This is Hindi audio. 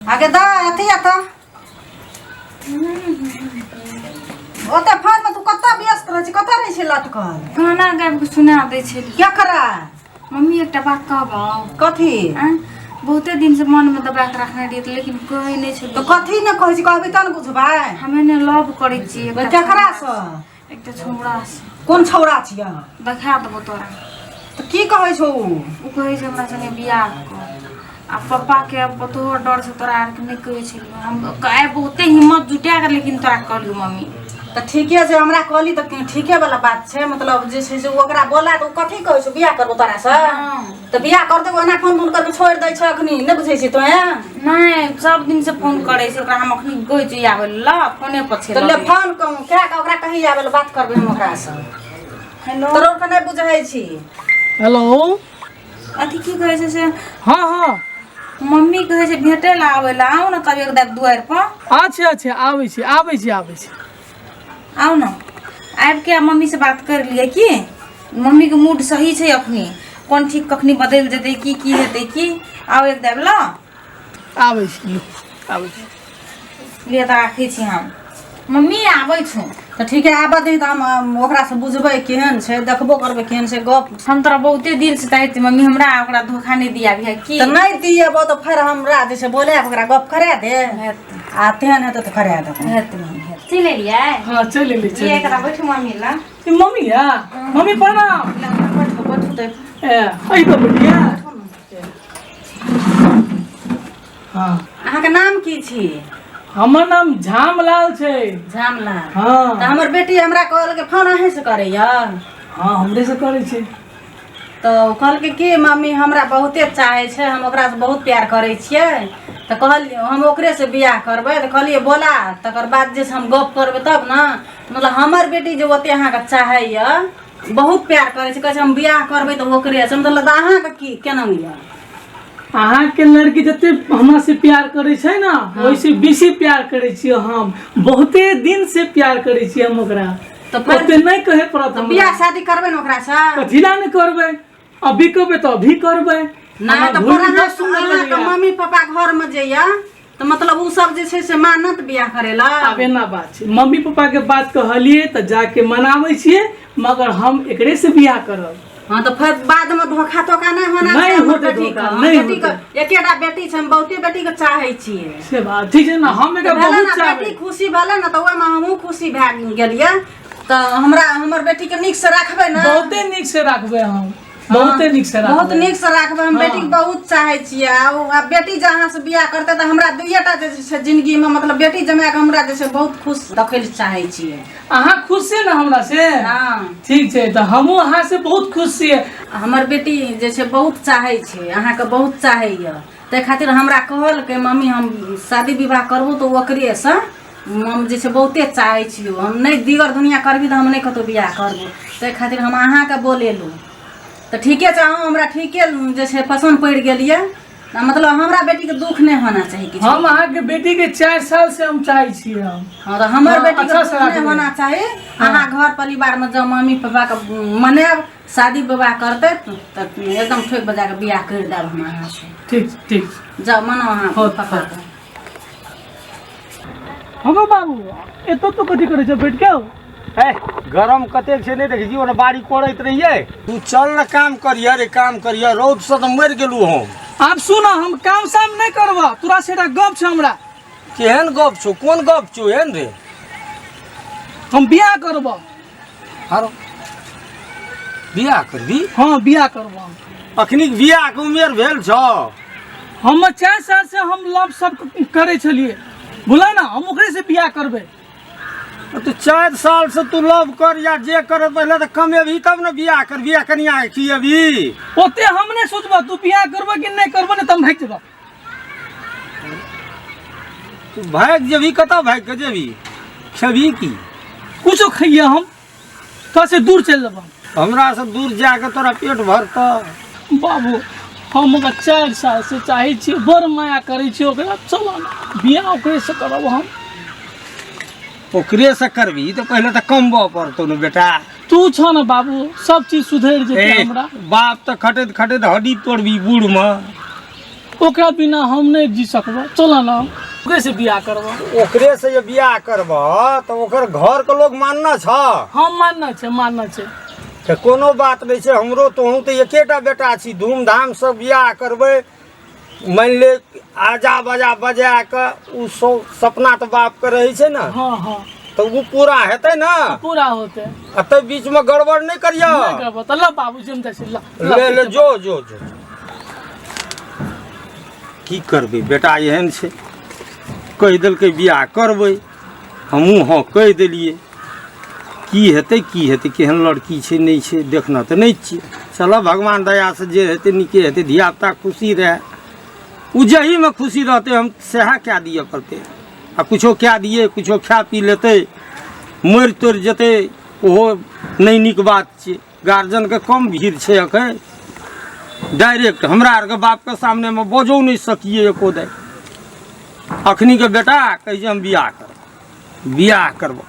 आगे दा अथी आता ओते फोन में तू कत्ता व्यस्त रह छी कत्ता रह छी लटकल गाना गाबि के सुना दै छै क्या करा मम्मी एकटा बात कहबौ कथी बहुते दिन से मन में दबा के रखने रहिए लेकिन कहै नै छै तो कथी न कहै छी कहबी त न बुझबै हमे ने लव करै छी केकरा से एकटा छौड़ा से कोन छौड़ा छिया देखा देबो तोरा तो की कहै छौ उ कहै छै हमरा संगे बियाह कर आ पापा के तोहर डर से तोरा आर के नहीं कहै छै हम आइ बहुते हिम्मत जुटा के लेकिन तोरा कहलियो मम्मी तो ठीके छै हमरा कहली तो ठीके वाला बात छै मतलब जे छै से ओकरा बोला तो कथी कहै छौ बियाह करबो तोरा से तो बियाह करते ओना फोन करके छोड़ दै छ अखनी नै बुझै छी तोए नहीं सब दिन से फोन करे छै ओकरा हम अखनी गई छी आबै ल फोने पर छै तो ले फोन कहूं क्या का ओकरा कहि आबै ल बात करबे हम ओकरा से हेलो तोरा के नै बुझै छी हेलो अथी की कहै छै से हाँ हाँ मम्मी कहे छै भेटे ला आवे ला आओ ना तब एक दुआर पर अच्छा अच्छा आबै छी आओ ना आबि के मम्मी से बात कर लिए की मम्मी के मूड सही छै अखनी कोन ठीक कखनी बदल जेतै की हेतै की आओ एक देब ला आबै छी लिए त राखै छी हम मम्मी आबै छु तो ठीक है आबा दे त हम ओकरा से बुझबै केहन छै देखबो करबै केहन छै गप हम तोरा बहुते दिल से चाहै छी मम्मी हमरा ओकरा धोखा नहीं दिया भी है की तो नहीं दिएबो तो फिर हमरा जे छै बोले ओकरा गप करा दे आ तेहन हेतै तो करा दे चले लिया हाँ चल ले ये एकरा बैठ मम्मी ला मम्मी या मम्मी प्रणाम बैठ दे आई तो बढ़िया हाँ अहाँ के नाम की छी हमर नाम झामलाल छै झामलाल हाँ तो हमर बेटी हमरा कहल के फोन अहीं से करैया हाँ हमरे से करे छै तो कहल के की मम्मी हमरा बहुते चाहे छै हम ओकरा से बहुत प्यार करै छियै तो कहलिए हम ओकरे से बियाह करबै तो कहलिए बोला तकर बाद जे हम गप करबै तब ना मतलब हमर बेटी जे ओते अहाँ के चाहैया बहुत प्यार करै छै कहै छै हम बियाह करबै तो ओकरे से मतलब अहाँ के की केना मिया अहाँ के लड़की जते हमरा से प्यार करे छै ना वैसे बेसी प्यार करे छियै हम बहुते दिन से प्यार करे छियै हम ओकरा तो ओते नहीं कहे पड़त हम बियाह शादी करबै न ओकरा से कथिला नहीं करबै अभी कहबै तो अभी करबै ना तो पर अहाँ के मम्मी पापा घर में जइया तो मतलब उ सब जे छै से मानत बियाह करेला अब एना बात छै मम्मी पापा के बात कहलिए तो जाके मनाबै छियै मगर हम एकरे से बियाह करब हाँ तो फिर बाद में धोखा तोखा नहीं होना नहीं चाहिए होते बेटी का धोखा, नहीं बेटी का एकेटा बेटी छै हम बहुते बेटी के चाहे छियै से बात ठीक है ना हम एकरा भेलै बहुत ना चाहबै बेटी खुशी भेलै ना तो ओइ में हमहू खुशी भए गेलियै तो हमर बेटी के नीक से रखबै ना बहुते नीक से रखबै हम बहुते नीक से रखबै बहुत नीक से रखबै हम बेटी के बहुत चाहे छियै आ बेटी जहाँ से बियाह करते तो हमरा दुइटा जे छै जिंदगी में मतलब बेटी जमाए के हमरा जे छै बहुत खुश देखै ले चाहे छियै अहाँ खुश छियै ना हमरा से हाँ ठीक छै तो हमहू अहाँ से बहुत खुश छियै हमर बेटी जे छै बहुत चाहे छै अहाँ के बहुत चाहैया तै खातिर हमरा कहल के मम्मी हम शादी विवाह करबो तो ओकरे से हम जे छै बहुते चाहे छियै हम नहीं दीगर दुनिया करबी तो हम नहीं कतौ बियाह करबो तै खातिर हम अहाँ के बोलेलू तो ठीके छै हमरा ठीके जे छै पसंद पड़ गेलिए मतलब हमरा बेटी के दुख नहीं होना चाहिए किछु हम अहाँ के बेटी के 4 साल से हम चाहे छियै हम हाँ तो हमर बेटी के अच्छा दुख से नहीं होना चाहिए अहाँ घर परिवार में जब मम्मी पापा के मनाब शादी विवाह करते तो एकदम ठोक बजा के बियाह कर देब हम अहाँ से ठीक जब मनो अहाँ पापा के हम बाबू एतो तो कथी करे छै बैठ के ए गरम कतेक छै नहीं देखी जी ओने बाड़ी कोड़ैत रहिए तू चल न काम करिए रे काम करिए रौद से तो मर गेलू हम आप सुना हम काम साम नहीं करबा तोरा सेटा गप छै हमरा केहन गप छौ कोन गप छौ एहन रे हम बियाह करबा हारो बियाह करबी हाँ बियाह करबा अखनी बियाह के उमेर भेल छौ हम 4 साल से हम लव सब करे छलिए बुझल ना हम ओकरे से बियाह करबे तो 4 साल से तू लव कर या जे करे पहले तो कमेबी तब न बियाह कर बियाह कनिया की अभी ओते हम नहीं सोचबा तू बियाह करबा कि नहीं करबा ने तम भाग जेबा तू भाग जेबी कतऽ भाग के जेबी खेबी की कुछो खइया हम तो से दूर चल जाबा हमरा से दूर जाके तोरा पेट भरता बाबू हम ओकरा 4 साल से चाहे छी बड़ माया करे छी ओकरा चलो ना बियाह ओकरे से करब हम ओकरे से करबी तो पहले तो कमबो पड़तो न बेटा तू छ ना बाबू सब चीज सुधर जेते हमरा बाप तो खटत खटत हड्डी तोड़बी बूढ़ में ओकरा बिना हम नहीं जी सकबो। चल ना ओकरे से बियाह करबो। ओकरे से जे बियाह करबह तो ओकर घर के लोग मानना छ। हम मानना छै तो कोनो बात नहीं छै। हमरो तोहूँ तो एकेटा बेटा छी, धूमधाम से बियाह करबै। मान ले आजा बजा बजा के उ सपना तो बाप के रहे छै ना, हाँ तो वो पूरा हेतै ना, पूरा होते। अतः बीच में गड़बड़ नहीं करिया। नहीं करबो त ल बाबूजी हम जैसे ले जो की करबै बेटा एहन छै, कह देलकै बियाह करबै, हमहूँ हाँ कह देलिए। की हेतै केहन लड़की छै नहीं छै देखना तो नहीं छियै। चल भगवान दया से जे हेतै नीके हेतै, धियापुता खुशी रहे। उ जही में खुशी रहते हम सह क्या दिए पड़ते। आ कुछो क्या दिए, कुछो खा पी लेते, मरि तोड़ जेते, ओहो नहीं नीक बात छै। गार्जियन के कम भीड़ छै अखन। डायरेक्ट हमरा आर के बाप के सामने में बजो नहीं सकिए एको दे। अखनी के बेटा कहिए हम बियाह करब।